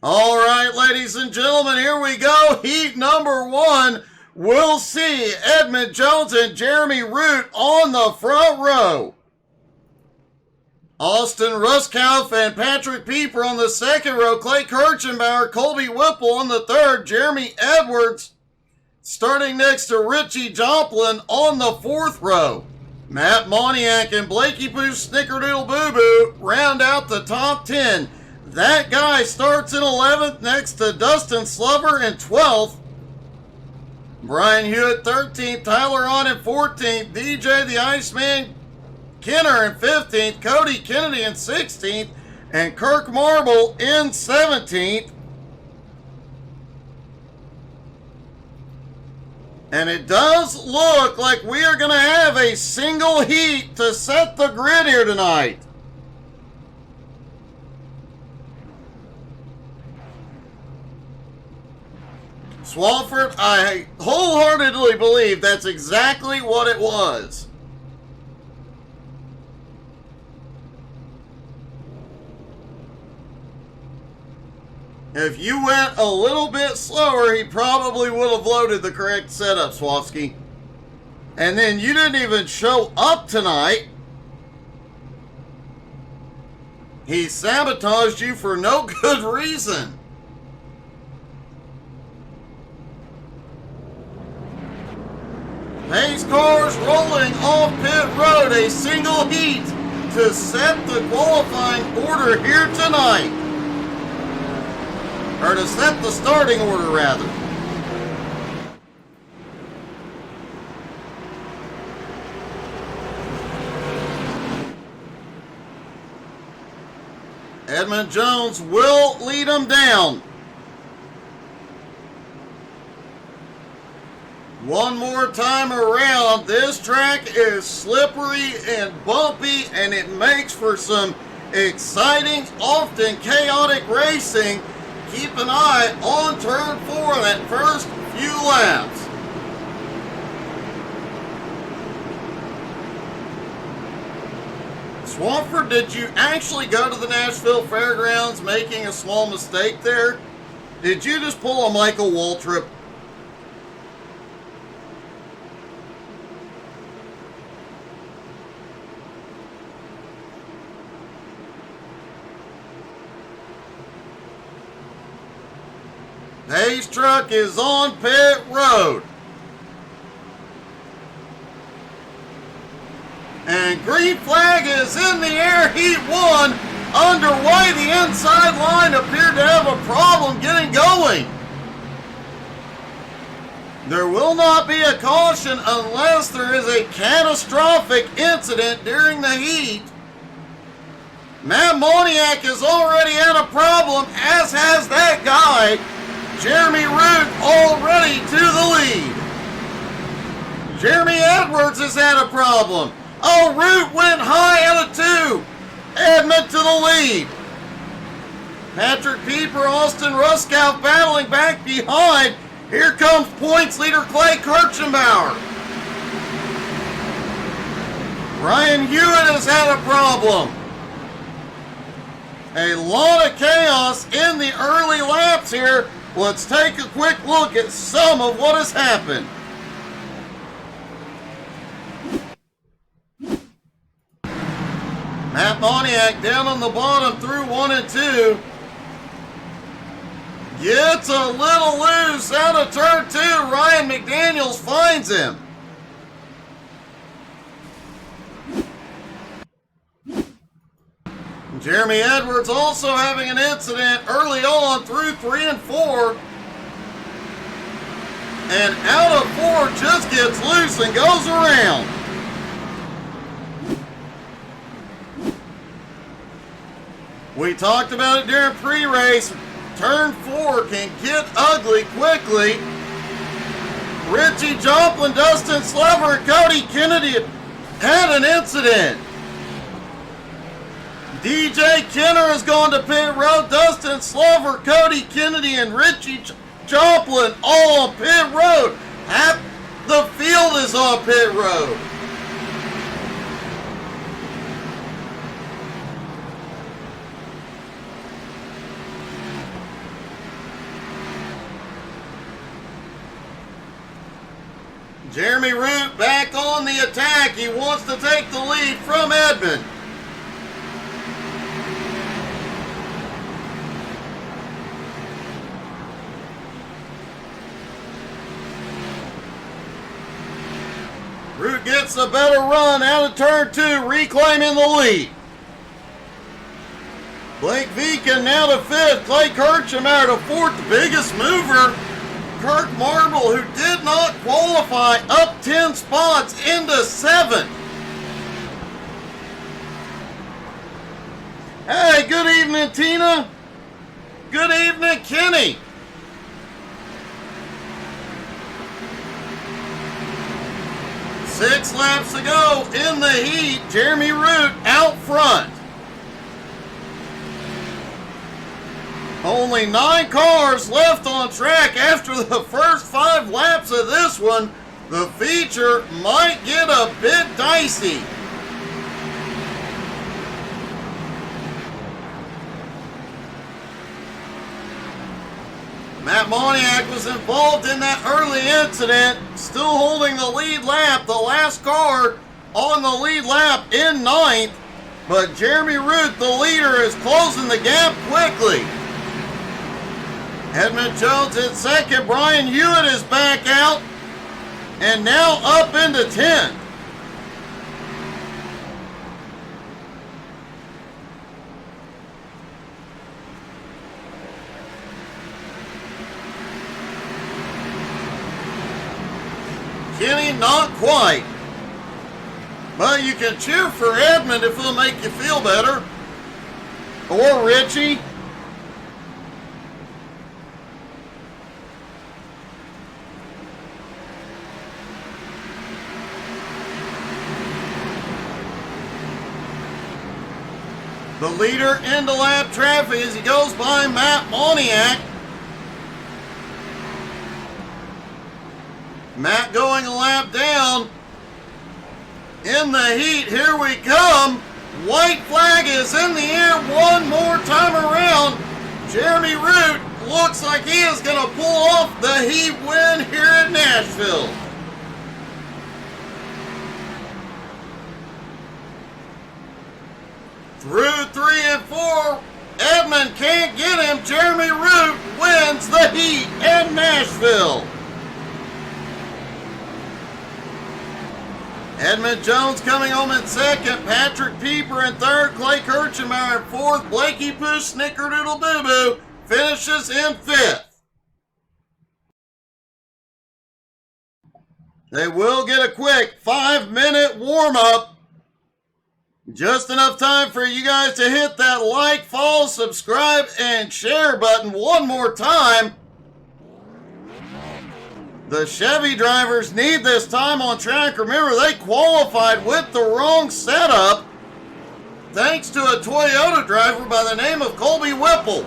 All right, ladies and gentlemen, here we go. Heat number one. We'll see Edmund Jones and Jeremy Root on the front row. Austin Ruskoff and Patrick Pieper on the second row. Clay Kirchenbauer, Colby Whipple on the third. Jeremy Edwards starting next to Richie Joplin on the fourth row. Matt Moniak and Blakey Boo Snickerdoodle Boo Boo round out the top 10. That guy starts in 11th next to Dustin Slover in 12th. Brian Hewitt 13th, Tyler On in 14th, DJ the Iceman Kenner in 15th, Cody Kennedy in 16th, and Kirk Marble in 17th. And it does look like we are going to have a single heat to set the grid here tonight. Swafford, I wholeheartedly believe that's exactly what it was. If you went a little bit slower, he probably would have loaded the correct setup, Swafsky. And then you didn't even show up tonight. He sabotaged you for no good reason. Pace cars rolling off pit road, a single heat to set the qualifying order here tonight. Or to set the starting order, rather. Edmund Jones will lead them down. One more time around, this track is slippery and bumpy, and it makes for some exciting, often chaotic racing. Keep an eye on turn 4 that first few laps. Swampford, did you actually go to the Nashville Fairgrounds making a small mistake there? Did you just pull a Michael Waltrip? Hayes truck is on pit road. And green flag is in the air. Heat 1 underway. The inside line appeared to have a problem getting going. There will not be a caution unless there is a catastrophic incident during the heat. Matt Moniak has already had a problem, as has that guy. Jeremy Root already to the lead. Jeremy Edwards has had a problem. Oh, Root went high out of 2. Edmund to the lead. Patrick Pieper, Austin Ruskoff battling back behind. Here comes points leader Clay Kirchenbauer. Brian Hewitt has had a problem. A lot of chaos in the early laps here. Let's take a quick look at some of what has happened. Matt Moniak down on the bottom through 1 and 2. Gets a little loose out of turn 2. Ryan McDaniels finds him. Jeremy Edwards also having an incident early on through 3 and 4. And out of 4 just gets loose and goes around. We talked about it during pre-race. Turn 4 can get ugly quickly. Richie Joplin, Dustin Slover, and Cody Kennedy had an incident. DJ Kenner has gone to pit road. Dustin Slover, Cody Kennedy, and Richie Joplin all on pit road. Half the field is on pit road. Jeremy Root back on the attack. He wants to take the lead from Edmond. Root gets a better run out of turn 2, reclaiming the lead. Blake Viken now to 5th. Clay Kirchheimer to 4th. The biggest mover, Kirk Marble, who did not qualify, up 10 spots into 7th. Hey, good evening, Tina. Good evening, Kenny. Six laps to go in the heat. Jeremy Root out front. Only 9 cars left on track after the first 5 laps of this one. The feature might get a bit dicey. Matt Moniak was involved in that early incident, still holding the lead lap. The last car on the lead lap in 9th, but Jeremy Root, the leader, is closing the gap quickly. Edmund Jones in 2nd. Brian Hewitt is back out and now up into 10th. Kenny, not quite. But you can cheer for Edmund if it'll make you feel better. Or Richie. The leader into lap traffic as he goes by Matt Moniak. Matt going a lap down. In the heat, here we come. White flag is in the air one more time around. Jeremy Root looks like he is going to pull off the heat win here in Nashville. Through 3 and 4, Edmund can't get him. Jeremy Root wins the heat in Nashville. Edmund Jones coming home in 2nd. Patrick Pieper in 3rd. Clay Kirchheimer in 4th. Blakey Pooh Snickerdoodle Boo Boo finishes in 5th. They will get a quick 5-minute warm-up. Just enough time for you guys to hit that like, follow, subscribe, and share button one more time. The Chevy drivers need this time on track. Remember, they qualified with the wrong setup thanks to a Toyota driver by the name of Colby Whipple.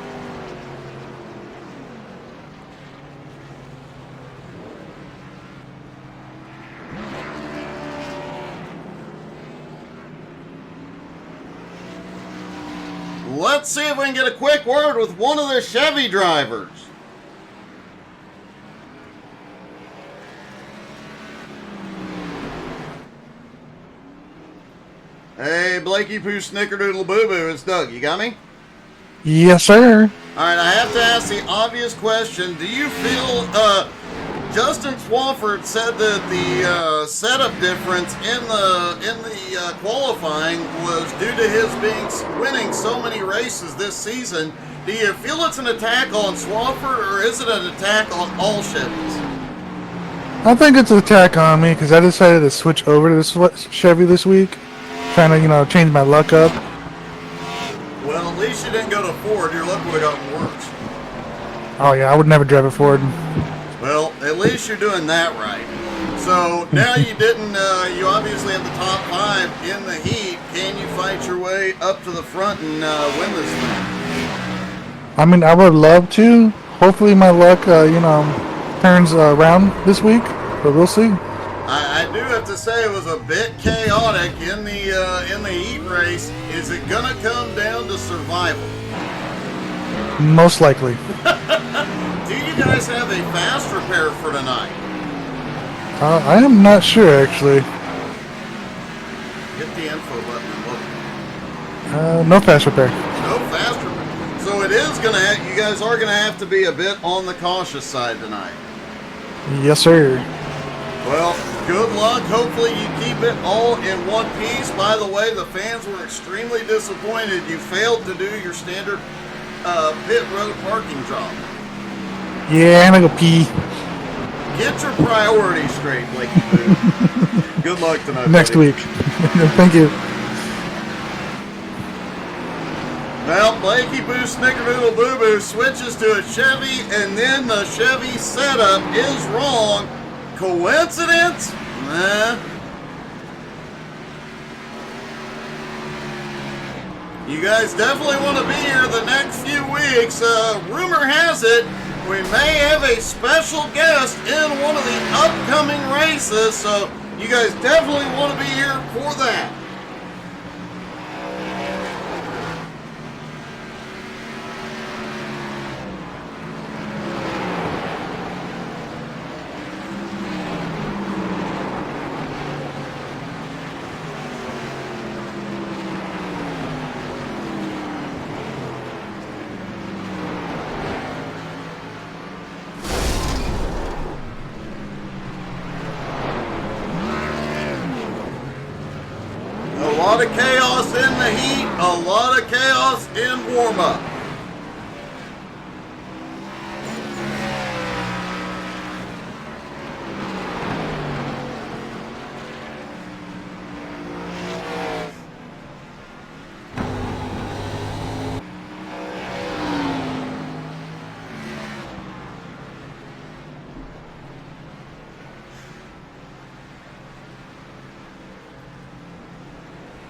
Let's see if we can get a quick word with one of the Chevy drivers. Hey, Blakey Pooh Snickerdoodle Boo Boo, it's Doug. You got me? Yes, sir. All right, I have to ask the obvious question. Do you feel, Justin Swafford said that the setup difference in the qualifying was due to his winning so many races this season. Do you feel it's an attack on Swafford, or is it an attack on all Chevys? I think it's an attack on me because I decided to switch over to this Chevy this week. Trying to, change my luck up. Well, at least you didn't go to Ford. Your luck would have gotten worse. Oh, yeah, I would never drive a Ford. Well, at least you're doing that right. So, now you you obviously have the top 5 in the heat. Can you fight your way up to the front and win this thing? I mean, I would love to. Hopefully my luck, turns around this week, but we'll see. I do have to say it was a bit chaotic in the heat race. Is it gonna come down to survival? Most likely. Do you guys have a fast repair for tonight? I am not sure, actually. Hit the info button and look. No fast repair. No fast repair. So it is going to, you guys are going to have to be a bit on the cautious side tonight. Yes, sir. Well, good luck. Hopefully you keep it all in one piece. By the way, the fans were extremely disappointed you failed to do your standard pit road parking job. Yeah, I'm gonna go pee. Get your priorities straight, Blakey Boo. Good luck tonight, Next buddy. week. Thank you. Well, Blakey Boo Snickerdoodle Boo Boo switches to a Chevy, and then the Chevy setup is wrong. Coincidence? Nah. You guys definitely want to be here the next few weeks. Rumor has it we may have a special guest in one of the upcoming races, so you guys definitely want to be here for that. A lot of chaos in the heat, a lot of chaos in warm-up.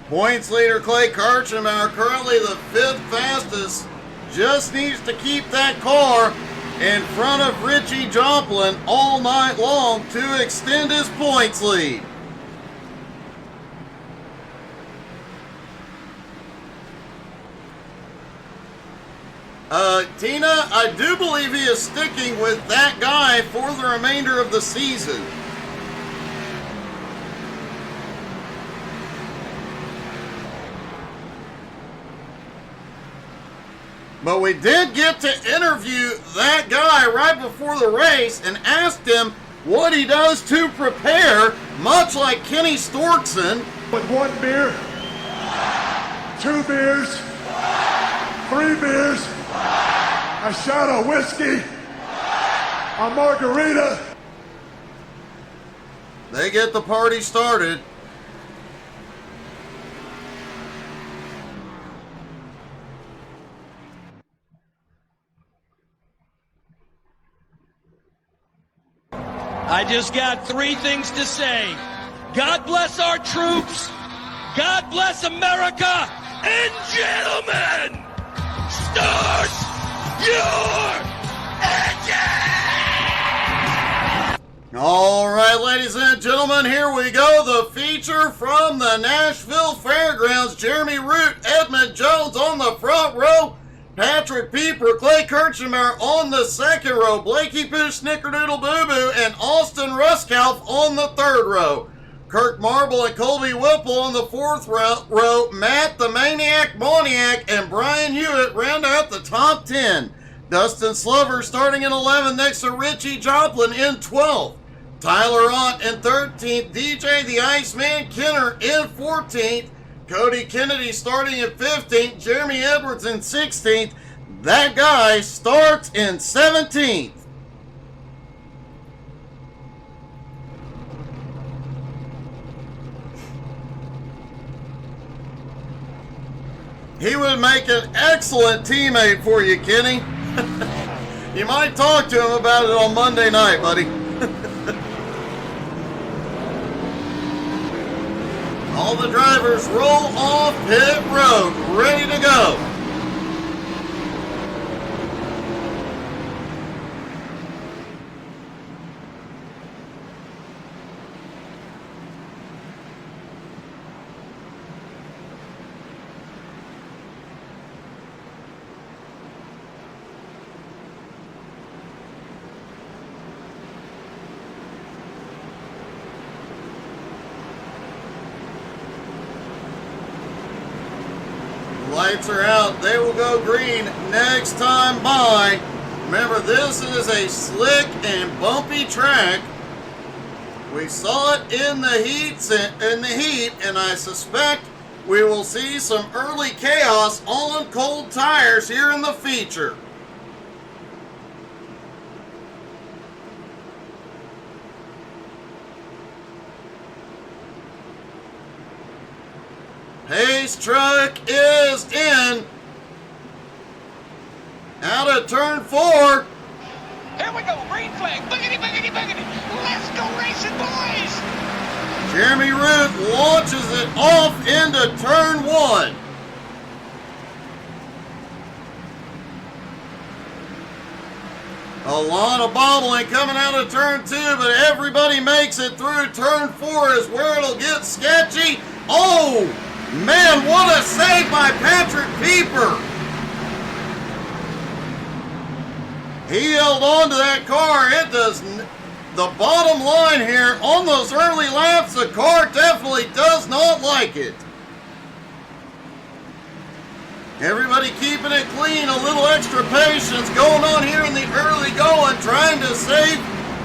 Points leader Clay Kirchenbauer, currently the 5th fastest, just needs to keep that car in front of Richie Joplin all night long to extend his points lead. Tina, I do believe he is sticking with that guy for the remainder of the season. But we did get to interview that guy right before the race and asked him what he does to prepare, much like Kenny Storkson. With 1 beer, 2 beers, 3 beers, a shot of whiskey, a margarita. They get the party started. I just got 3 things to say. God bless our troops. God bless America. And gentlemen, start your engine! All right, ladies and gentlemen, here we go. The feature from the Nashville Fairgrounds. Jeremy Root, Edmund Jones on the front row. Patrick Pieper, Clay Kirchenbauer on the second row. Blakey Poo, Snickerdoodle Boo Boo, and Austin Ruskauf on the third row. Kirk Marble and Colby Whipple on the fourth row. Matt the Maniac Moniac and Brian Hewitt round out the top 10. Dustin Slover starting in 11th next to Richie Joplin in 12th. Tyler Ott in 13th. DJ the Iceman Kenner in 14th. Cody Kennedy starting at 15th. Jeremy Edwards in 16th. That guy starts in 17th. He would make an excellent teammate for you, Kenny. You might talk to him about it on Monday night, buddy. All the drivers roll off pit road, ready to go. Lights are out. They will go green next time by. Remember, this is a slick and bumpy track. We saw it in the heat, and I suspect we will see some early chaos on cold tires here in the feature. Pace truck is in. Out of turn 4. Here we go, green flag, boogity, boogity, boogity. Let's go racing, boys! Jeremy Root launches it off into turn 1. A lot of bobbling coming out of turn 2, but everybody makes it through. Turn 4 is where it'll get sketchy. Oh, man, what a save by Patrick Pieper. He held on to that car. The bottom line here, on those early laps, the car definitely does not like it. Everybody keeping it clean, a little extra patience going on here in the early going, trying to save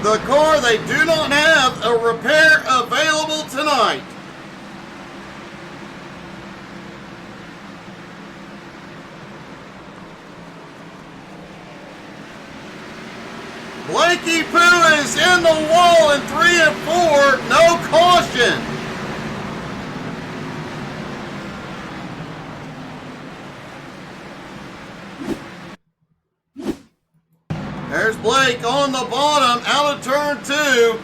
the car. They do not have a repair available tonight. Blakey Poo is in the wall in 3 and 4, no caution. There's Blake on the bottom, out of turn 2.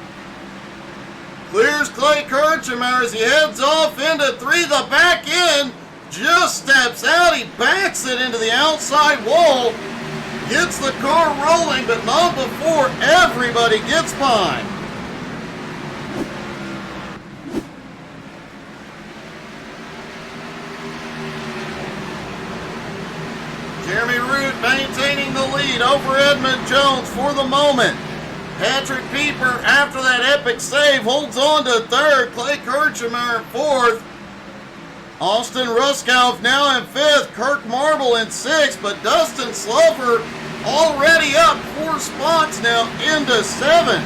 Clears Clay Kirchhammer as he heads off into 3. The back end just steps out. He backs it into the outside wall. Gets the car rolling, but not before everybody gets by. Jeremy Root maintaining the lead over Edmund Jones for the moment. Patrick Pieper, after that epic save, holds on to 3rd. Clay Kirchhammer in 4th. Austin Ruskow now in 5th. Kirk Marble in 6th, but Dustin Slover already up 4 spots now into 7th.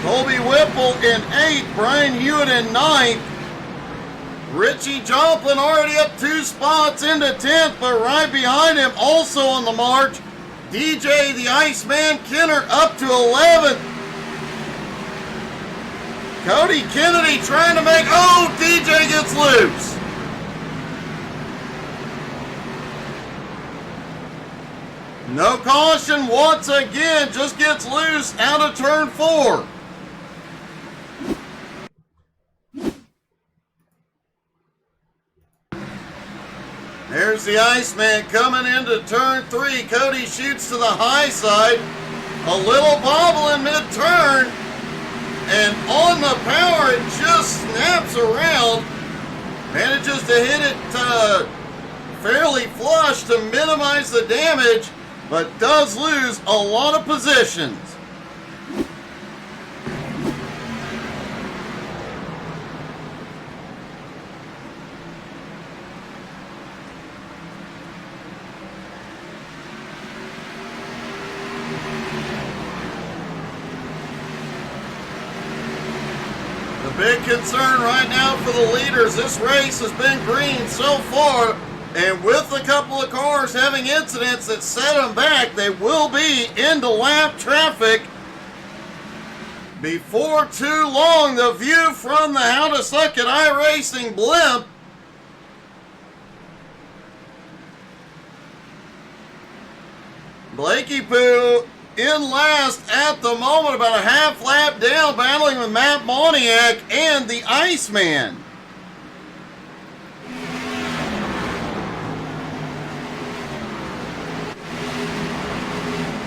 Colby Whipple in 8th. Brian Hewitt in 9th. Richie Joplin already up 2 spots into 10th, but right behind him, also on the march, DJ the Iceman Kenner up to 11th. Cody Kennedy trying to make, oh, DJ gets loose. No caution once again, just gets loose out of turn 4. There's the Iceman coming into turn 3. Cody shoots to the high side. A little bobble in mid-turn. And on the power, it just snaps around. Manages to hit it fairly flush to minimize the damage, but does lose a lot of positions. Big concern right now for the leaders. This race has been green so far, and with a couple of cars having incidents that set them back, they will be into lap traffic before too long. The view from the How to Suck at iRacing blimp. Blakey Poo in last at the moment, about a half lap down, battling with Matt Moniak and the Iceman.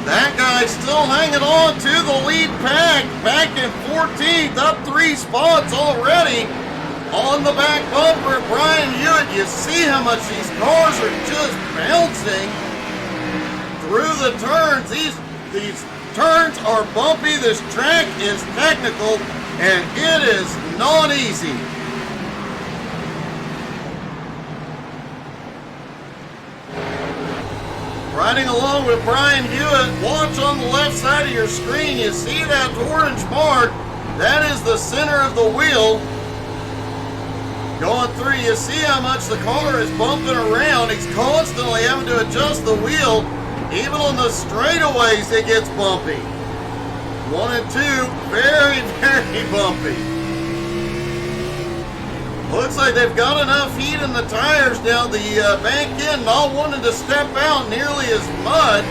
That guy still hanging on to the lead pack, back in 14th, up 3 spots already on the back bumper. Brian Hewitt, you see how much these cars are just bouncing through the turns. These turns are bumpy, this track is technical, and it is not easy. Riding along with Brian Hewitt, watch on the left side of your screen. You see that orange mark? That is the center of the wheel. Going through, you see how much the car is bumping around. He's constantly having to adjust the wheel. Even on the straightaways, it gets bumpy. 1 and 2, very, very bumpy. Looks like they've got enough heat in the tires now. The back end not wanting to step out nearly as much.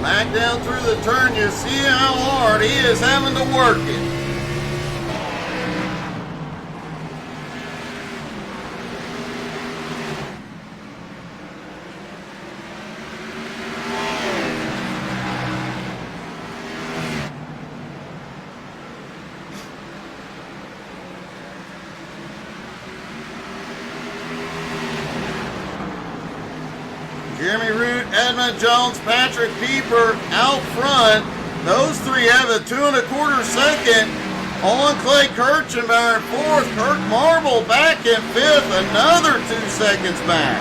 Back down through the turn, you see how hard he is having to work it. Jeremy Root, Edmund Jones, Patrick Pieper out front. Those three have a 2 1/4 second on Clay Kirchenbauer in fourth. Kirk Marble back in fifth, another 2 seconds back.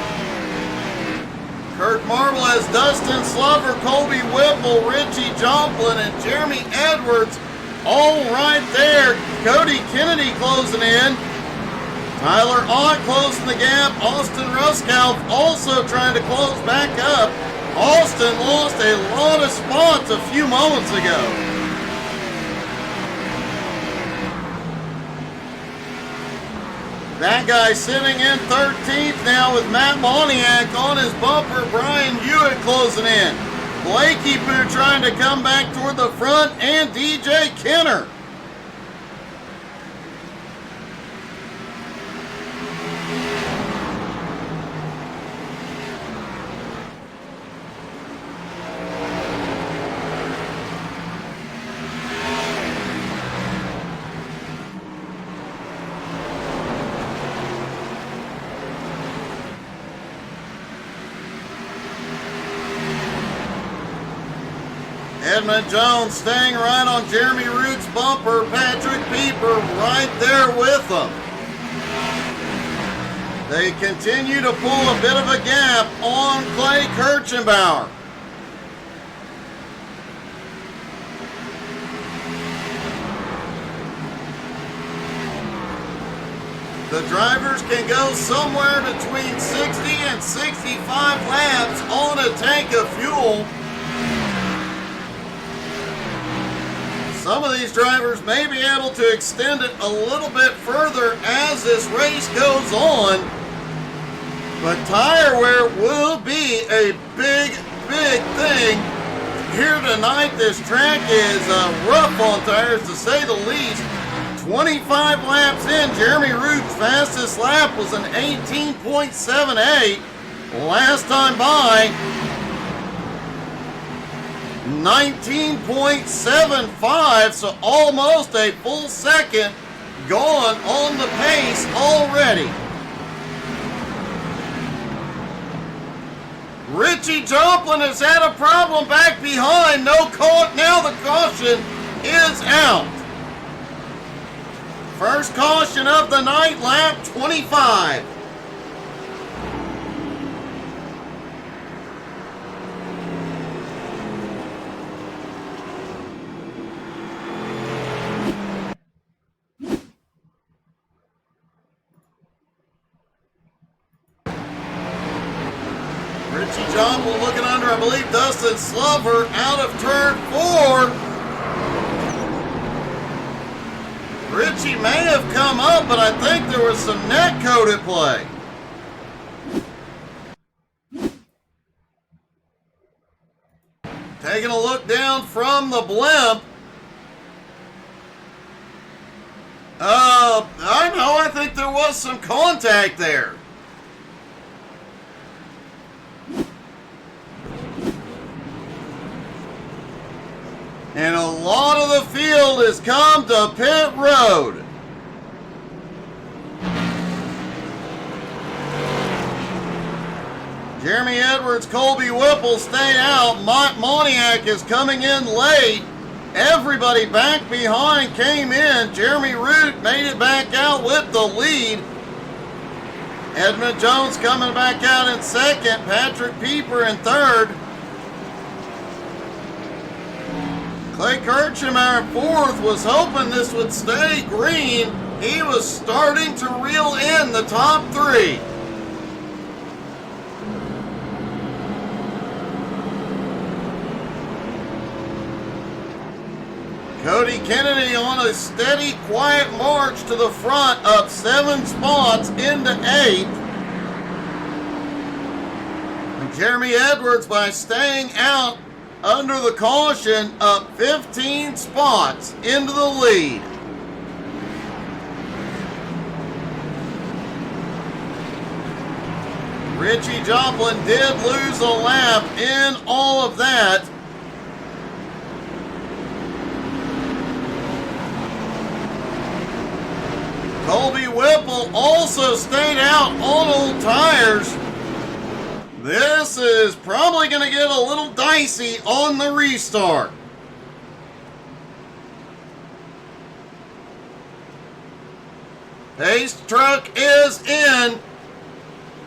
Kirk Marble has Dustin Slover, Colby Whipple, Richie Joplin, and Jeremy Edwards all right there. Cody Kennedy closing in. Tyler Ott closing the gap. Austin Ruskow also trying to close back up. Austin lost a lot of spots a few moments ago. That guy sitting in 13th now with Matt Moniak on his bumper. Brian Hewitt closing in. Blakey Poo trying to come back toward the front, and DJ Kenner. Edmund Jones staying right on Jeremy Root's bumper. Patrick Pieper right there with them. They continue to pull a bit of a gap on Clay Kirchenbauer. The drivers can go somewhere between 60 and 65 laps on a tank of fuel. Some of these drivers may be able to extend it a little bit further as this race goes on. But tire wear will be a big, big thing here tonight. This track is rough on tires, to say the least. 25 laps in, Jeremy Root's fastest lap was an 18.78. Last time by, 19.75, so almost a full second gone on the pace already. Richie Joplin has had a problem back behind. No caught. Now the caution is out. First caution of the night, lap 25. Richie Joplin looking under, I believe, Dustin Slover out of turn 4. Richie may have come up, but I think there was some net code at play. Taking a look down from the blimp. I think there was some contact there. And a lot of the field has come to pit road. Jeremy Edwards, Colby Whipple stay out. Moniak is coming in late. Everybody back behind came in. Jeremy Root made it back out with the lead. Edmund Jones coming back out in second. Patrick Pieper in third. Clay Kirchheimer in fourth. Was hoping this would stay green. He was starting to reel in the top three. Cody Kennedy on a steady, quiet march to the front, up 7 spots into 8th. And Jeremy Edwards, by staying out under the caution, up 15 spots into the lead. Richie Joplin did lose a lap in all of that. Colby Whipple also stayed out on old tires. This is probably going to get a little dicey on the restart. Pace truck is in.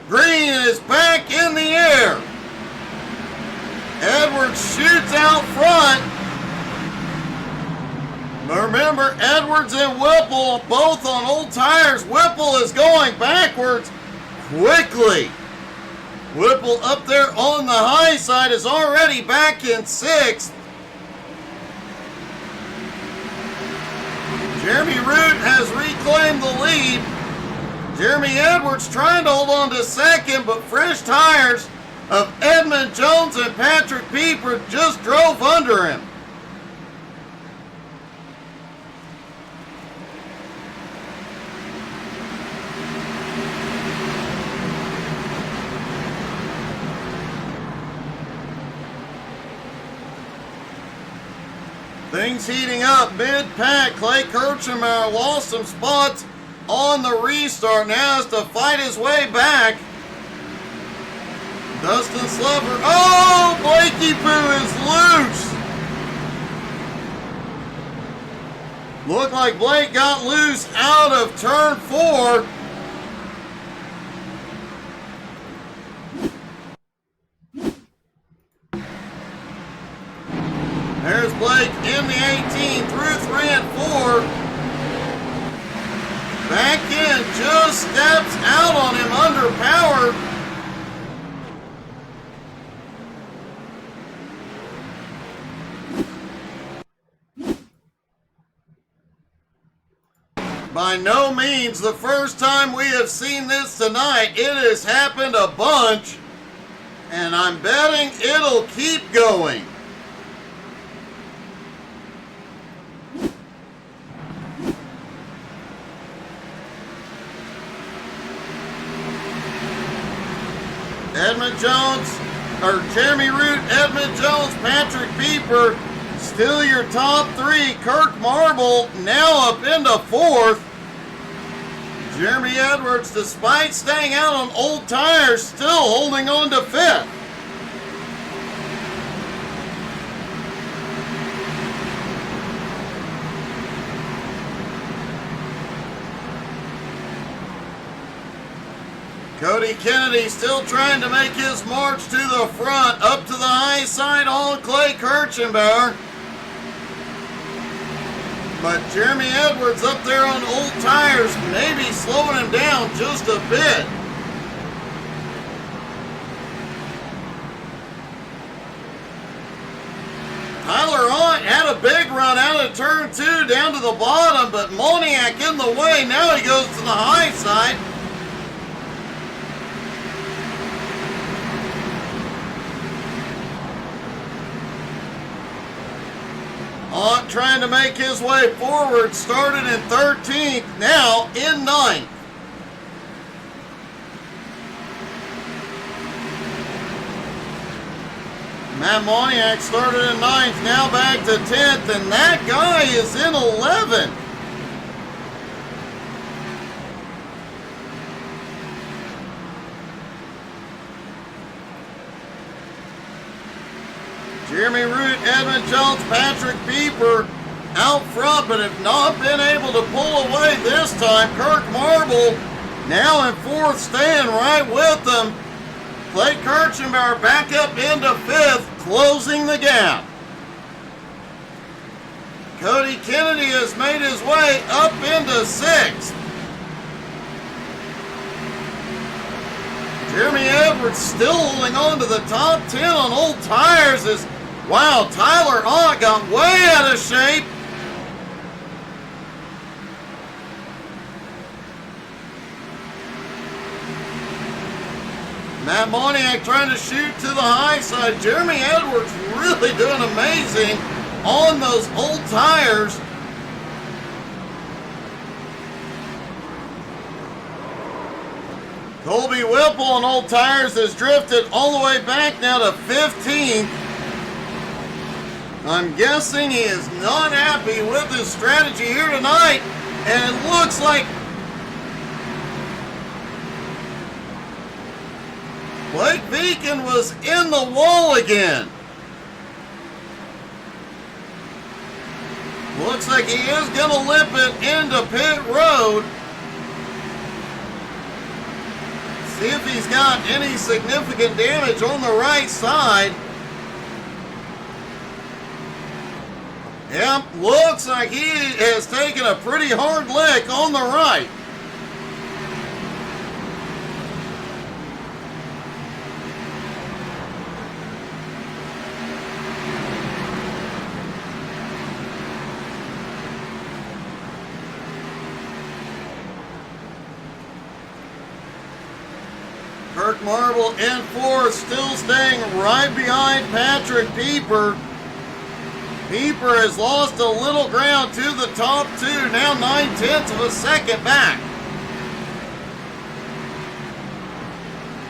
Green is back in the air. Edwards shoots out front. Remember, Edwards and Whipple both on old tires. Whipple is going backwards quickly. Whipple up there on the high side is already back in 6th. Jeremy Root has reclaimed the lead. Jeremy Edwards trying to hold on to second, but fresh tires of Edmund Jones and Patrick Pieper just drove under him. Things heating up mid-pack. Clay Kirchheimer lost some spots on the restart. Now has to fight his way back. Dustin Slover. Oh, Blakey Poo is loose. Looked like Blake got loose out of turn 4. There's Blake in the 18 through 3 and 4. Back in, just steps out on him under power. By no means the first time we have seen this tonight. It has happened a bunch, and I'm betting it'll keep going. Edmund Jones, or Jeremy Root, Edmund Jones, Patrick Pieper, still your top 3. Kirk Marble now up into 4th. Jeremy Edwards, despite staying out on old tires, still holding on to 5th. Cody Kennedy still trying to make his march to the front, up to the high side on Clay Kirchheimer. But Jeremy Edwards up there on old tires, maybe slowing him down just a bit. Tyler Hunt had a big run out of turn 2 down to the bottom, but Moniak in the way. Now he goes to the high side. Hunt trying to make his way forward, started in 13th, now in 9th. Matt Moniak started in 9th, now back to 10th, and that guy is in 11th. Jeremy Root, Edmund Jones, Patrick Pieper out front, but have not been able to pull away this time. Kirk Marble now in fourth, staying right with them. Clay Kirchenbauer back up into fifth, closing the gap. Cody Kennedy has made his way up into sixth. Jeremy Edwards still holding on to the top 10 on old tires as, wow, Tyler Ott got way out of shape. Matt Moniak trying to shoot to the high side. Jeremy Edwards really doing amazing on those old tires. Colby Whipple on old tires has drifted all the way back now to 15th. I'm guessing he is not happy with his strategy here tonight, and it looks like Blake Beacon was in the wall again. Looks like he is going to limp it into pit road. See if he's got any significant damage on the right side. Yep, looks like he has taken a pretty hard lick on the right. Kirk Marble in fourth, still staying right behind Patrick Pieper. Pieper has lost a little ground to the top two, now 9/10 of a second back.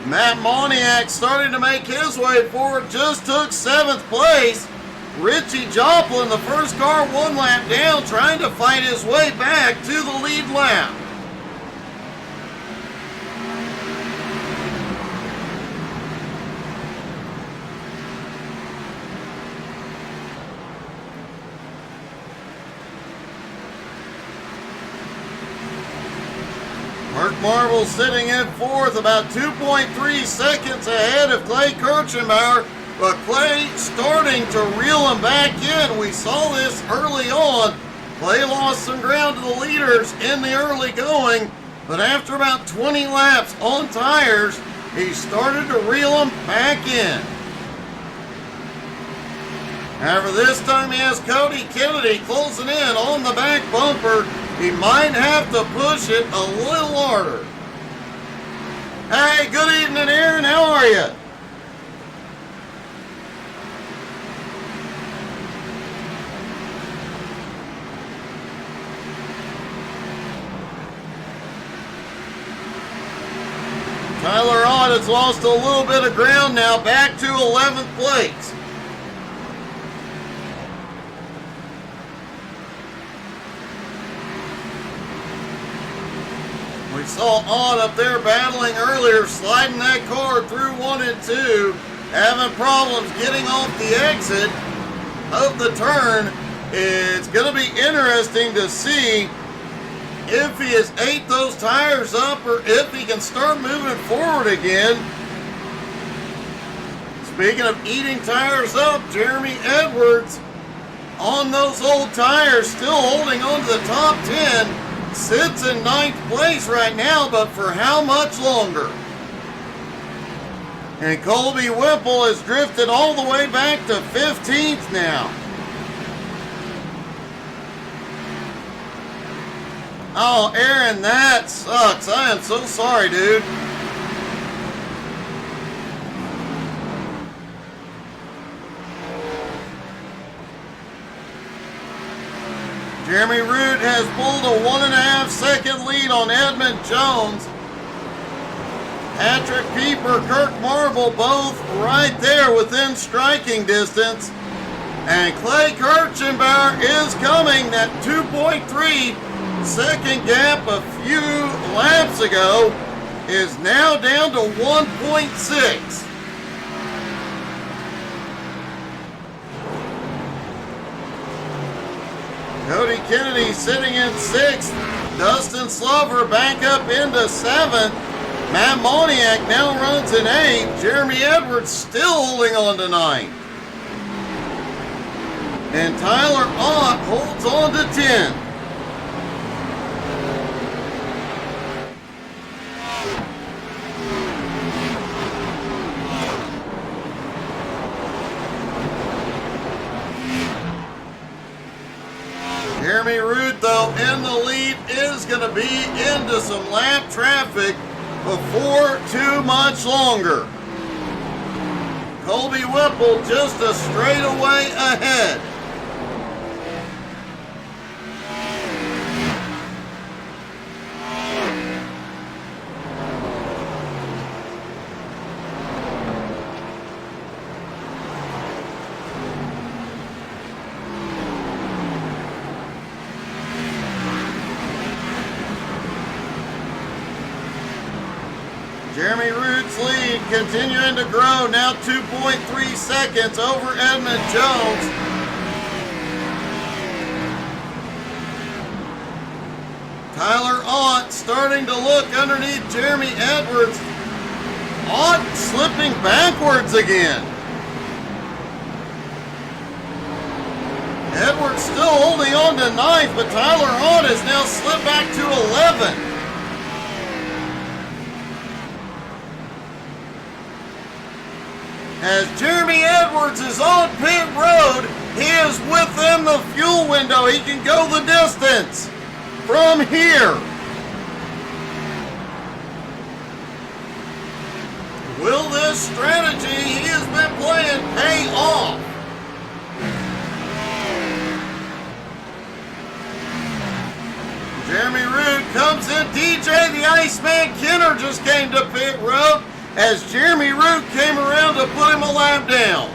Matt Moniak starting to make his way forward, just took 7th place. Richie Joplin, the first car 1 lap down, trying to fight his way back to the lead lap. Mark Marble sitting in fourth, about 2.3 seconds ahead of Clay Kirchenbauer, but Clay starting to reel him back in. We saw this early on. Clay lost some ground to the leaders in the early going, but after about 20 laps on tires, he started to reel them back in. However, this time he has Cody Kennedy closing in on the back bumper. He might have to push it a little harder. Hey, good evening, Aaron. How are you? Tyler Ott has lost a little bit of ground now, back to 11th place. We saw Ott up there battling earlier, sliding that car through 1 and 2, having problems getting off the exit of the turn. It's going to be interesting to see if he has ate those tires up or if he can start moving forward again. Speaking of eating tires up, Jeremy Edwards on those old tires, still holding on to the top 10. Sits in 9th place right now, but for how much longer? And Colby Whipple has drifted all the way back to 15th now. Oh, Aaron, that sucks. I am so sorry, dude. Jeremy Root has pulled a 1.5 second lead on Edmund Jones. Patrick Pieper, Kirk Marble, both right there within striking distance. And Clay Kirchenbauer is coming. That 2.3 second gap a few laps ago is now down to 1.6. Cody Kennedy sitting in 6th. Dustin Slover back up into 7th. Matt Moniak now runs in 8th. Jeremy Edwards still holding on to 9th. And Tyler Ott holds on to 10th. Jeremy Root, though, in the lead, is going to be into some lap traffic before too much longer. Colby Whipple just a straightaway ahead. Jeremy Root's lead continuing to grow, now 2.3 seconds over Edmund Jones. Tyler Ott starting to look underneath Jeremy Edwards. Ott slipping backwards again. Edwards still holding on to 9th, but Tyler Ott has now slipped back to 11th. As Jeremy Edwards is on pit road, he is within the fuel window. He can go the distance from here. Will this strategy he has been playing pay off? Jeremy Root comes in. DJ the Iceman Kenner just came to pit road as Jeremy Root came around to put him a lap down.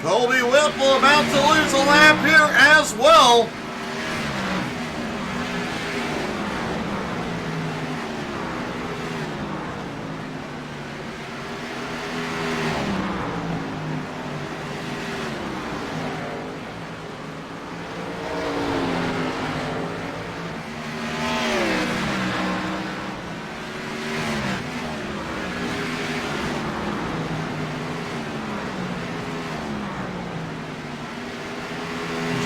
Colby Whipple about to lose a lap here as well.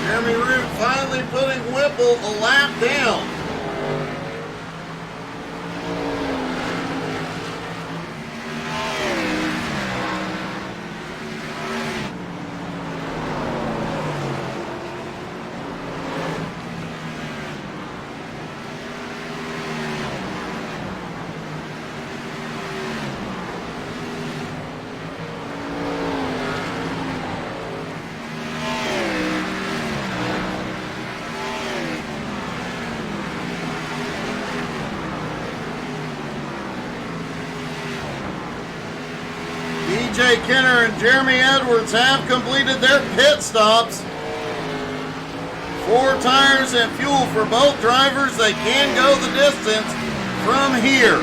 Jeremy Root finally putting Whipple a lap down. DJ Kenner and Jeremy Edwards have completed their pit stops. 4 tires and fuel for both drivers. They can go the distance from here.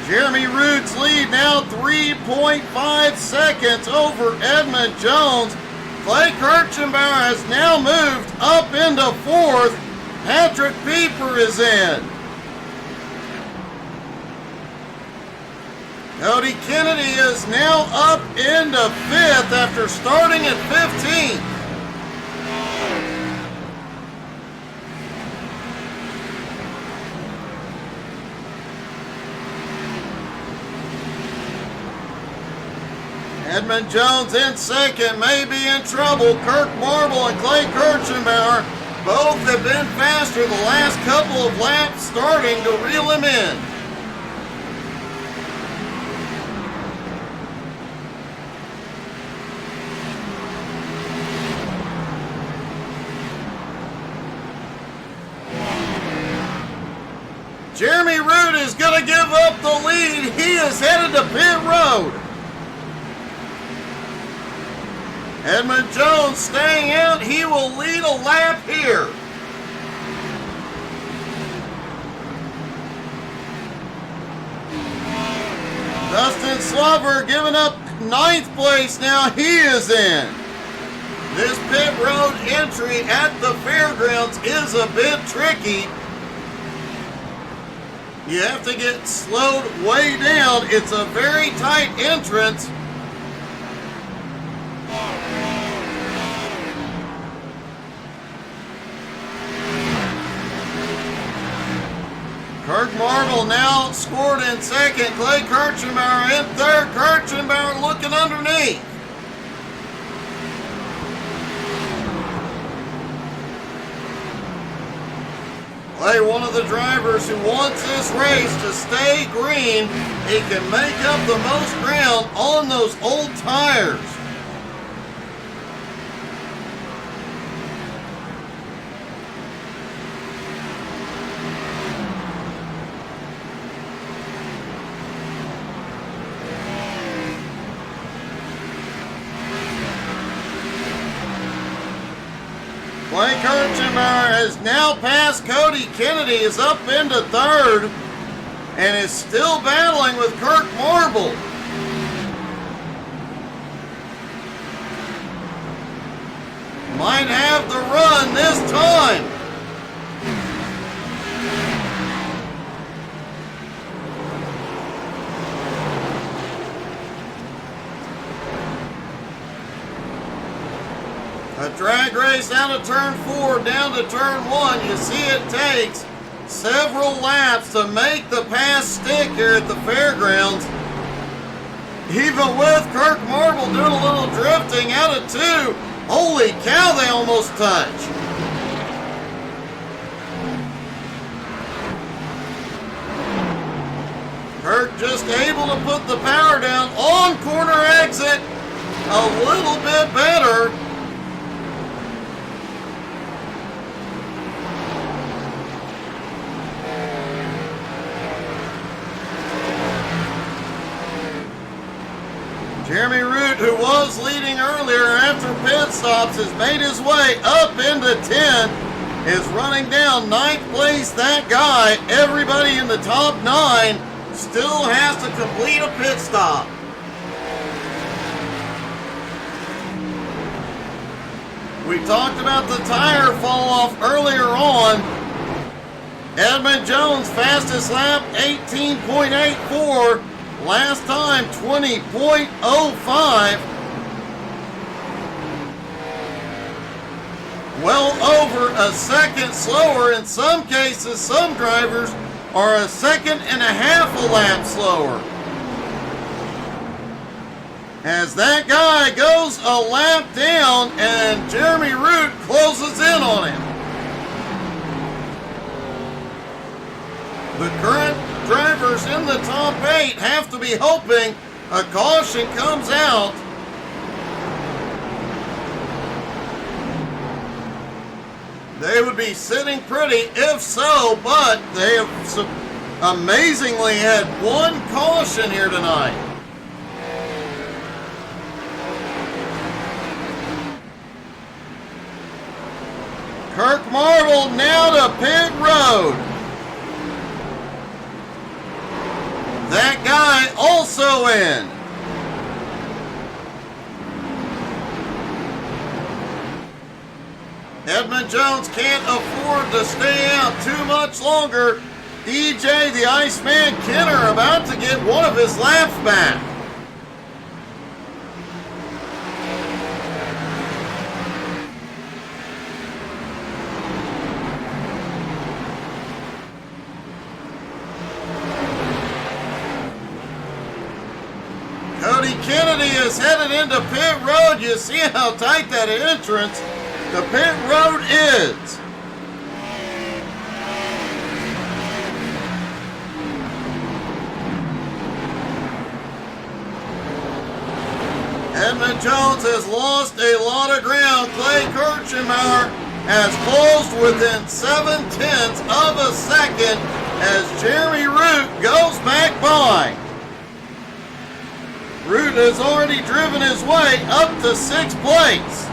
Jeremy Root's lead now 3.5 seconds over Edmund Jones. Clay Kirchenbauer has now moved up into 4th. Patrick Pieper is in. Cody Kennedy is now up into 5th after starting at 15th. Edmund Jones in 2nd, may be in trouble. Kirk Marble and Clay Kirchenbauer both have been faster the last couple of laps, starting to reel him in. Jeremy Root is going to give up the lead. He is headed to pit road. Edmund Jones staying out. He will lead a lap here. Dustin Slover giving up 9th place now. He is in. This pit road entry at the Fairgrounds is a bit tricky. You have to get slowed way down. It's a very tight entrance. Kirk Marble now scored in second. Clay Kirchenbauer in third. Kirchenbauer looking underneath. Clay, one of the drivers who wants this race to stay green. He can make up the most ground on those old tires. Clay Kirchenbauer has now passed Cody Kennedy, is up into third, and is still battling with Kirk Marble. Might have the run this time. A drag race down to turn 4, down to turn 1. You see it takes several laps to make the pass stick here at the Fairgrounds. Even with Kirk Marble doing a little drifting out of 2. Holy cow, they almost touch. Kirk just able to put the power down on corner exit a little bit better. Jeremy Root, who was leading earlier after pit stops, has made his way up into 10, is running down 9th place. That guy, everybody in the top 9 still has to complete a pit stop. We talked about the tire fall off earlier on. Edmund Jones, fastest lap, 18.84. Last time, 20.05. Well over a second slower. In some cases, some drivers are a second and a half a lap slower. As that guy goes a lap down and Jeremy Root closes in on him. The current drivers in the top 8 have to be hoping a caution comes out. They would be sitting pretty if so, but they have amazingly had one caution here tonight. Kirk Marble now to pit road. That guy also in. Edmund Jones can't afford to stay out too much longer. DJ the Iceman Kenner about to get one of his laps back. Cody Kennedy is headed into pit road. You see how tight that entrance the pit road is. Edmund Jones has lost a lot of ground. Clay Kirchenbauer has closed within 0.7 of a second as Jeremy Root goes back by. Root has already driven his way up to 6th place.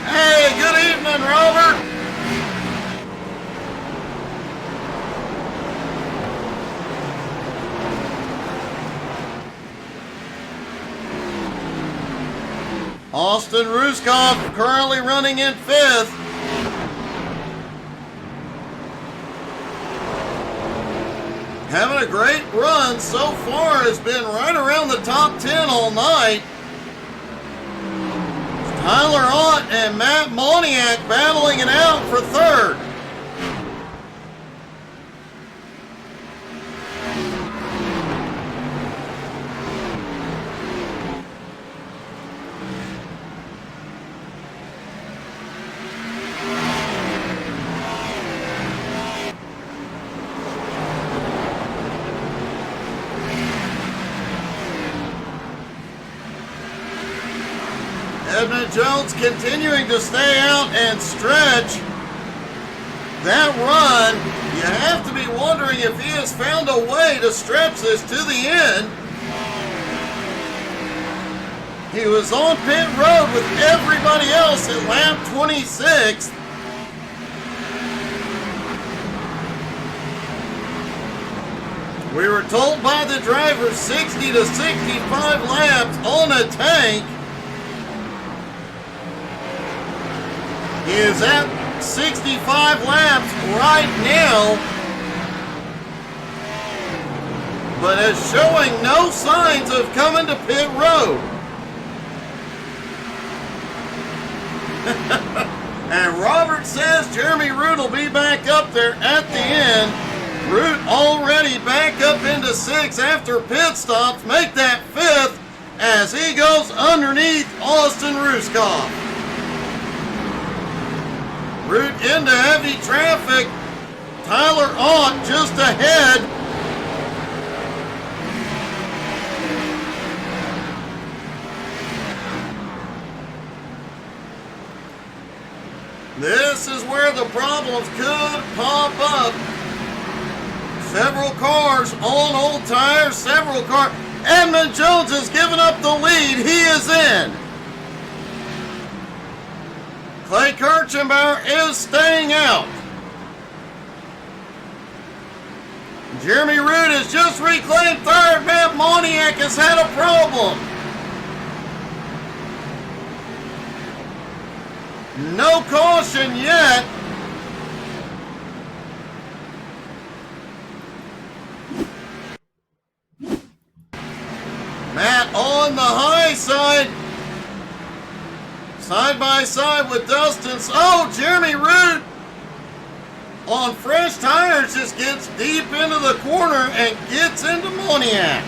Hey, good evening, Robert. Austin Ruskov currently running in 5th. Having a great run so far, has been right around the top 10 all night. Tyler Ott and Matt Moniak battling it out for 3rd. Edmund Jones continuing to stay out and stretch that run. You have to be wondering if he has found a way to stretch this to the end. He was on pit road with everybody else at lap 26. We were told by the driver 60 to 65 laps on a tank. He is at 65 laps right now, but is showing no signs of coming to pit road. And Robert says Jeremy Root will be back up there at the end. Root already back up into 6th after pit stops. Make that 5th as he goes underneath Austin Ruskov. Root into heavy traffic. Tyler Ott just ahead. This is where the problems could pop up. Several cars on old tires, several cars. Edmund Jones has given up the lead. He is in. Clay Kirchenbauer is staying out. Jeremy Root has just reclaimed 3rd. Matt Moniak has had a problem. No caution yet. Matt on the high side. Side by side with Dustin. Oh, Jeremy Root on fresh tires just gets deep into the corner and gets into Moniak.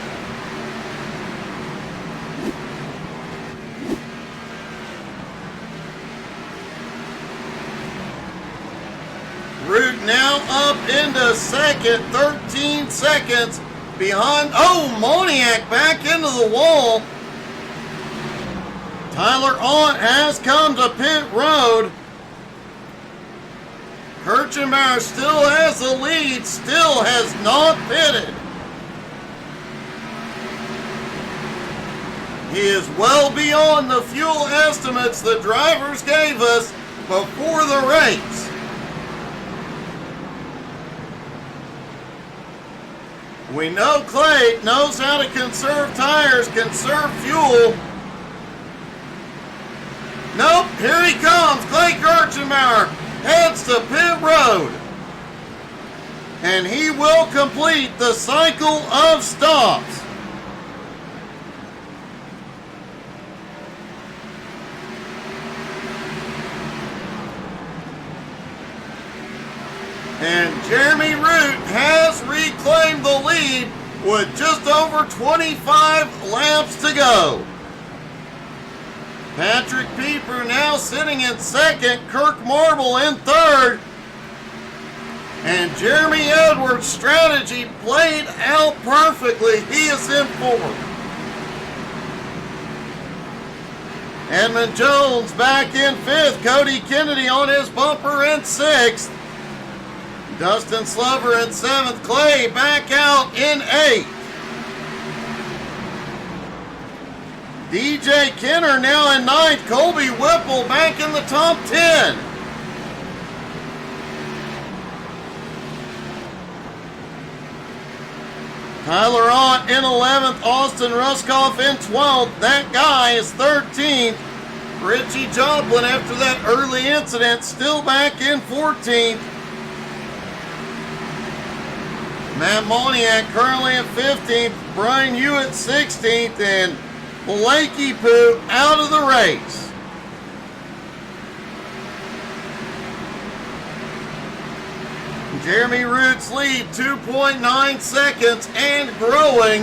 Root now up into 2nd, 13 seconds behind. Oh, Moniak back into the wall. Tyler Ott has come to pit road. Kirchenbauer still has the lead, still has not pitted. He is well beyond the fuel estimates the drivers gave us before the race. We know Clay knows how to conserve tires, conserve fuel. Nope, here he comes. Clay Kirchenbauer heads to pit road. And he will complete the cycle of stops. And Jeremy Root has reclaimed the lead with just over 25 laps to go. Patrick Pieper now sitting in 2nd, Kirk Marble in 3rd. And Jeremy Edwards' strategy played out perfectly. He is in 4th. Edmund Jones back in 5th. Cody Kennedy on his bumper in 6th. Dustin Slover in 7th. Clay back out in 8th. DJ Kenner now in 9th. Colby Whipple back in the top 10. Tyler Ott in 11th. Austin Ruskov in 12th. That guy is 13th. Richie Joplin, after that early incident, still back in 14th. Matt Moniak currently in 15th. Brian Hewitt 16th. And Blakey Poo out of the race. Jeremy Root's lead, 2.9 seconds and growing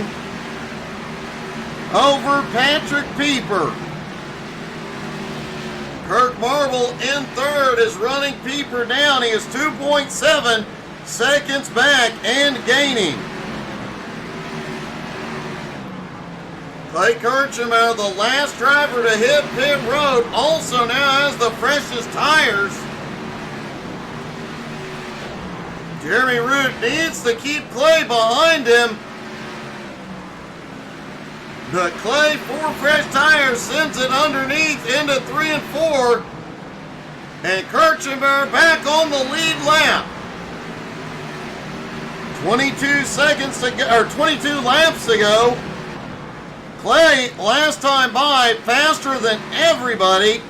over Patrick Pieper. Kirk Marble in third is running Pieper down. He is 2.7 seconds back and gaining. Clay Kirchenbauer, the last driver to hit pit road, also now has the freshest tires. Jeremy Root needs to keep Clay behind him. But Clay, 4 fresh tires, sends it underneath into 3 and 4. And Kirchenbauer back on the lead lap. 22 seconds to go, or 22 laps to go. Clay, last time by, faster than everybody.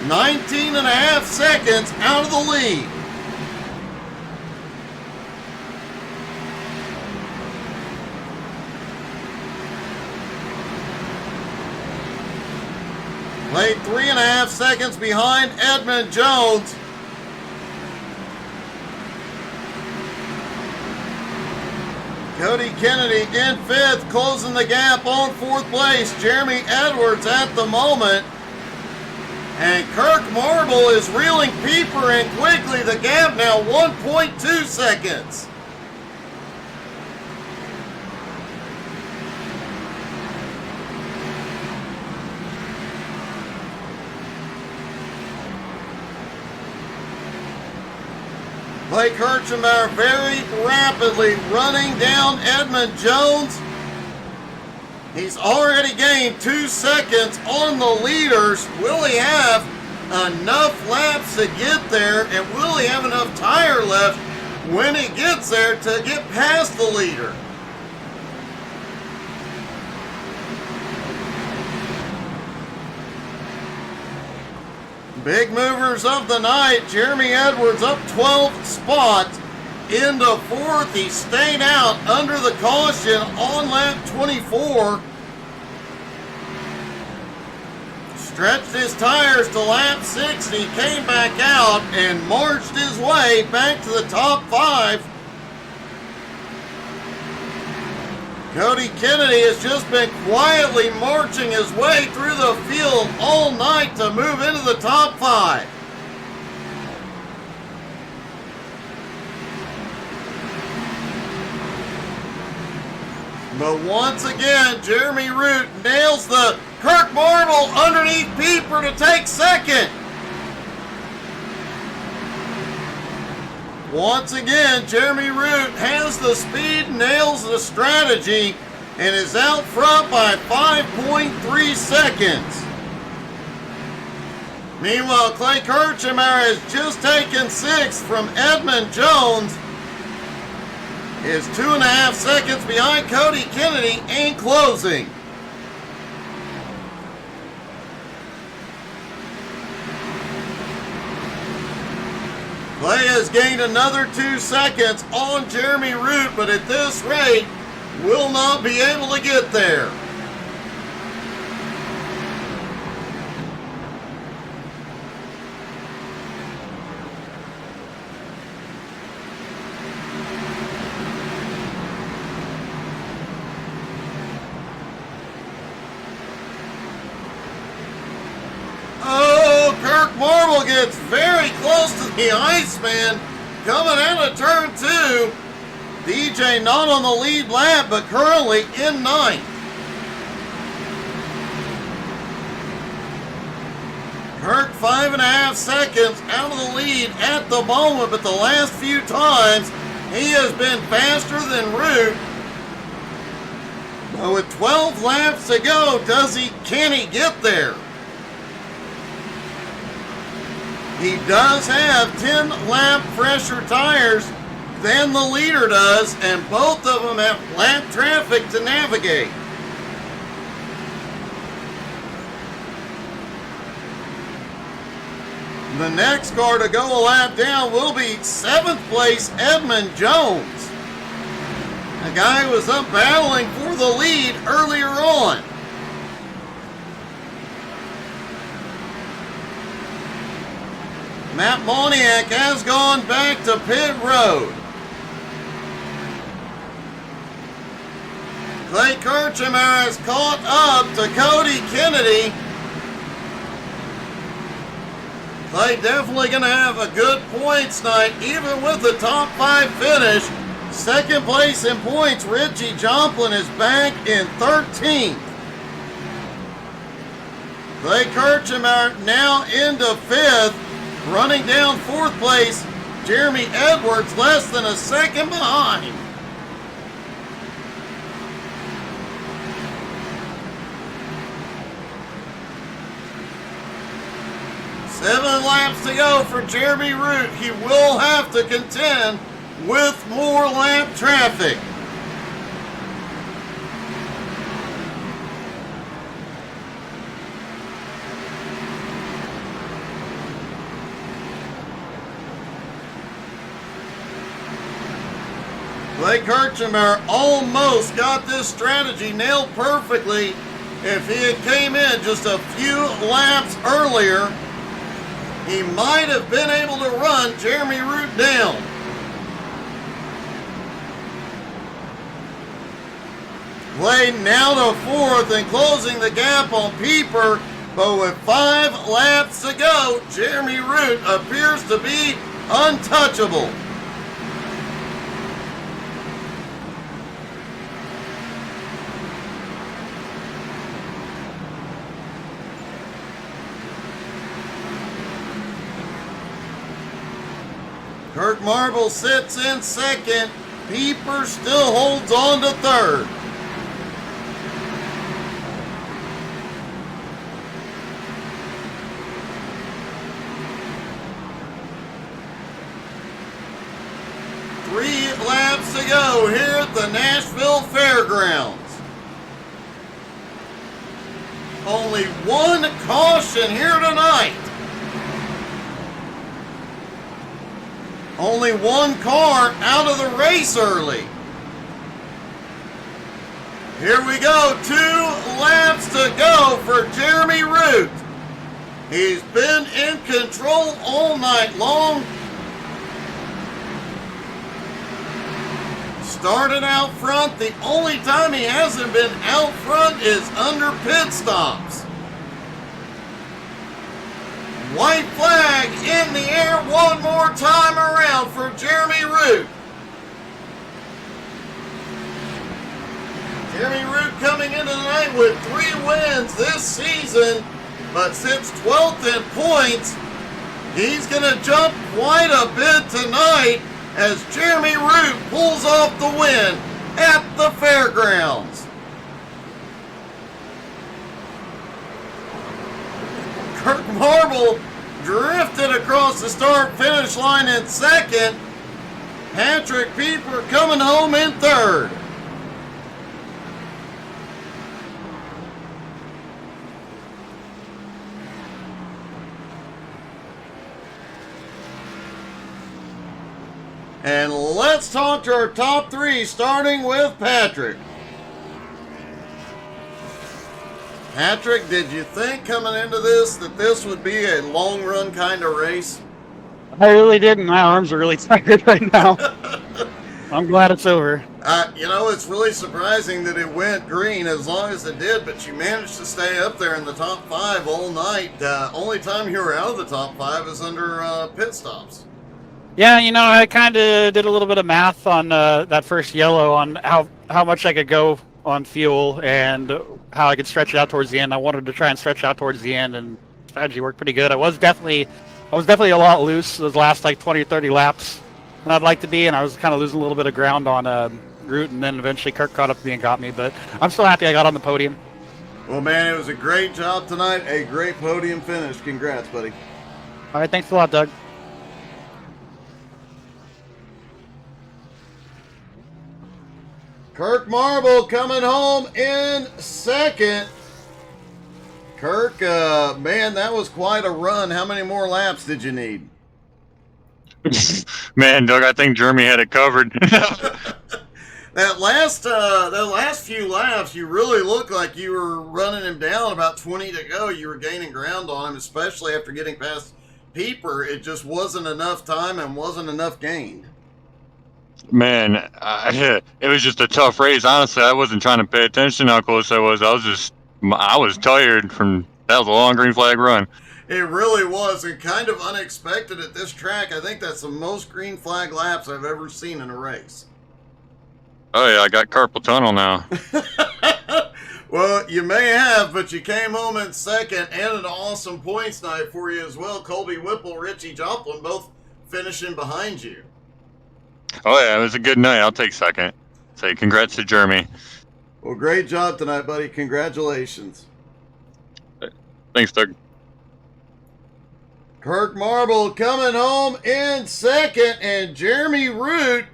19 and a half seconds out of the lead. Clay 3.5 seconds behind Edmund Jones. Cody Kennedy in 5th, closing the gap on 4th place. Jeremy Edwards at the moment. And Kirk Marble is reeling Pieper in quickly. The gap now 1.2 seconds. Clay Kirchenbauer very rapidly running down Edmund Jones. He's already gained 2 seconds on the leaders. Will he have enough laps to get there? And will he have enough tire left when he gets there to get past the leader? Big movers of the night. Jeremy Edwards up 12 spots into 4th. He stayed out under the caution on lap 24. Stretched his tires to lap 6. He came back out and marched his way back to the top 5. Cody Kennedy has just been quietly marching his way through the field all night to move into the top 5. But once again, Jeremy Root nails the Kirk Marble underneath Pieper to take 2nd. Once again, Jeremy Root has the speed, nails the strategy, and is out front by 5.3 seconds. Meanwhile, Clay Kirchenbauer has just taken 6th from Edmund Jones. Is 2.5 seconds behind Cody Kennedy in closing. Clay has gained another 2 seconds on Jeremy Root, but at this rate, will not be able to get there. Marble gets very close to the Iceman coming out of turn 2. DJ not on the lead lap, but currently in 9th. Kirk 5.5 seconds out of the lead at the moment, but the last few times he has been faster than Root. But with 12 laps to go, can he get there? He does have 10 lap fresher tires than the leader does, and both of them have lap traffic to navigate. The next car to go a lap down will be 7th place Edmund Jones. A guy who was up battling for the lead earlier on. Matt Moniak has gone back to pit road. Clay Kirchheimer has caught up to Cody Kennedy. Clay definitely going to have a good points night, even with the top 5 finish. Second place in points, Richie Joplin is back in 13th. Clay Kirchheimer now into 5th. Running down 4th place, Jeremy Edwards, less than a second behind. Seven laps to go for Jeremy Root. He will have to contend with more lap traffic. Clay Kirchheimer almost got this strategy nailed perfectly. If he had came in just a few laps earlier, he might have been able to run Jeremy Root down. Clay now to 4th and closing the gap on Pieper, but with 5 laps to go, Jeremy Root appears to be untouchable. Kirk Marble sits in 2nd. Pieper still holds on to 3rd. Three laps to go here at the Nashville Fairgrounds. Only one caution here tonight. Only one car out of the race early. Here we go, 2 laps to go for Jeremy Root. He's been in control all night long. Started out front. The only time he hasn't been out front is under pit stops. White flag in the air one more time around for Jeremy Root. Jeremy Root coming into the night with 3 wins this season, but sits 12th in points. He's going to jump quite a bit tonight as Jeremy Root pulls off the win at the Fairgrounds. Kirk Marble drifted across the start-finish line in 2nd. Patrick Pieper coming home in 3rd. And let's talk to our top 3, starting with Patrick. Patrick, did you think coming into this that this would be a long run kind of race? I really didn't. My arms are really tired right now. I'm glad it's over. You know, it's really surprising that it went green as long as it did, but you managed to stay up there in the top 5 all night. Only time you were out of the top 5 is under pit stops. Yeah, you know, I kind of did a little bit of math on that first yellow on how much I could go on fuel and how I could stretch it out towards the end. I wanted to try and stretch out towards the end, and strategy worked pretty good. I was definitely a lot loose those last like 20 or 30 laps than I'd like to be, and I was kind of losing a little bit of ground on Root, and then eventually Kirk caught up to me and got me. But I'm still happy I got on the podium. Well, man, it was a great job tonight. A great podium finish. Congrats, buddy. All right, thanks a lot, Doug. Kirk Marble coming home in 2nd. Kirk, man, that was quite a run. How many more laps did you need? Man, Doug, I think Jeremy had it covered. That last few laps, you really looked like you were running him down. About 20 to go, you were gaining ground on him, especially after getting past Pieper. It just wasn't enough time and wasn't enough gain. Man, it was just a tough race. Honestly, I wasn't trying to pay attention how close I was. I was tired from that was a long green flag run. It really was, and kind of unexpected at this track. I think that's the most green flag laps I've ever seen in a race. Oh yeah, I got carpal tunnel now. Well, you may have, but you came home in second, and an awesome points night for you as well. Colby Whipple, Richie Joplin, both finishing behind you. Oh yeah, it was a good night. I'll take second. Say congrats to Jeremy. Well, great job tonight, buddy. Congratulations. Thanks, Doug. Kirk Marble coming home in second, and Jeremy Root.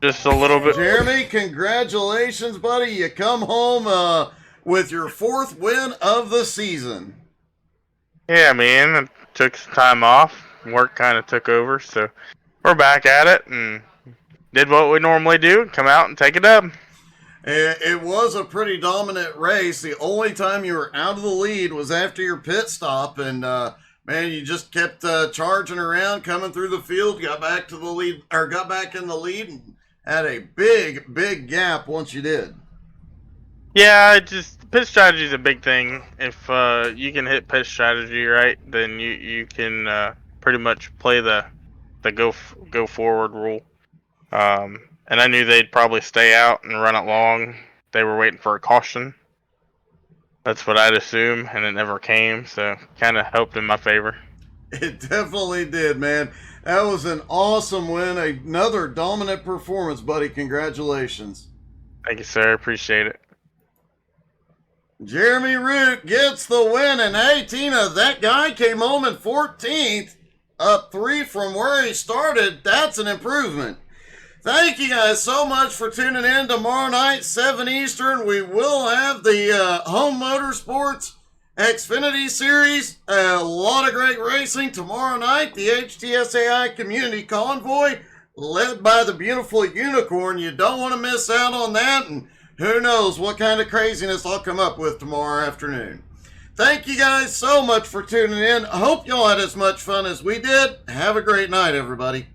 Just a little bit. Jeremy, congratulations, buddy. You come home with your fourth win of the season. Yeah, man. It took some time off. Work kind of took over, so we're back at it and did what we normally do, come out and take it up. It was a pretty dominant race. The only time you were out of the lead was after your pit stop, and man, you just kept charging around, coming through the field, got back to the lead, or got back in the lead, and had a big gap once you did. Yeah, pit strategy is a big thing. If you can hit pit strategy right, then you can pretty much play the go forward rule. And I knew they'd probably stay out and run it long. They were waiting for a caution. That's what I'd assume, and it never came, so kind of helped in my favor. It definitely did, man. That was an awesome win. Another dominant performance, buddy. Congratulations. Thank you, sir. Appreciate it. Jeremy Root gets the win, and hey, Tina, that guy came home in 14th, up 3 from where he started. That's an improvement. Thank you guys so much for tuning in. Tomorrow night, 7 Eastern, we will have the Home Motorsports Xfinity Series. A lot of great racing tomorrow night. The HTSAI Community Convoy, led by the beautiful Unicorn. You don't want to miss out on that, and who knows what kind of craziness I'll come up with tomorrow afternoon. Thank you guys so much for tuning in. I hope y'all had as much fun as we did. Have a great night, everybody.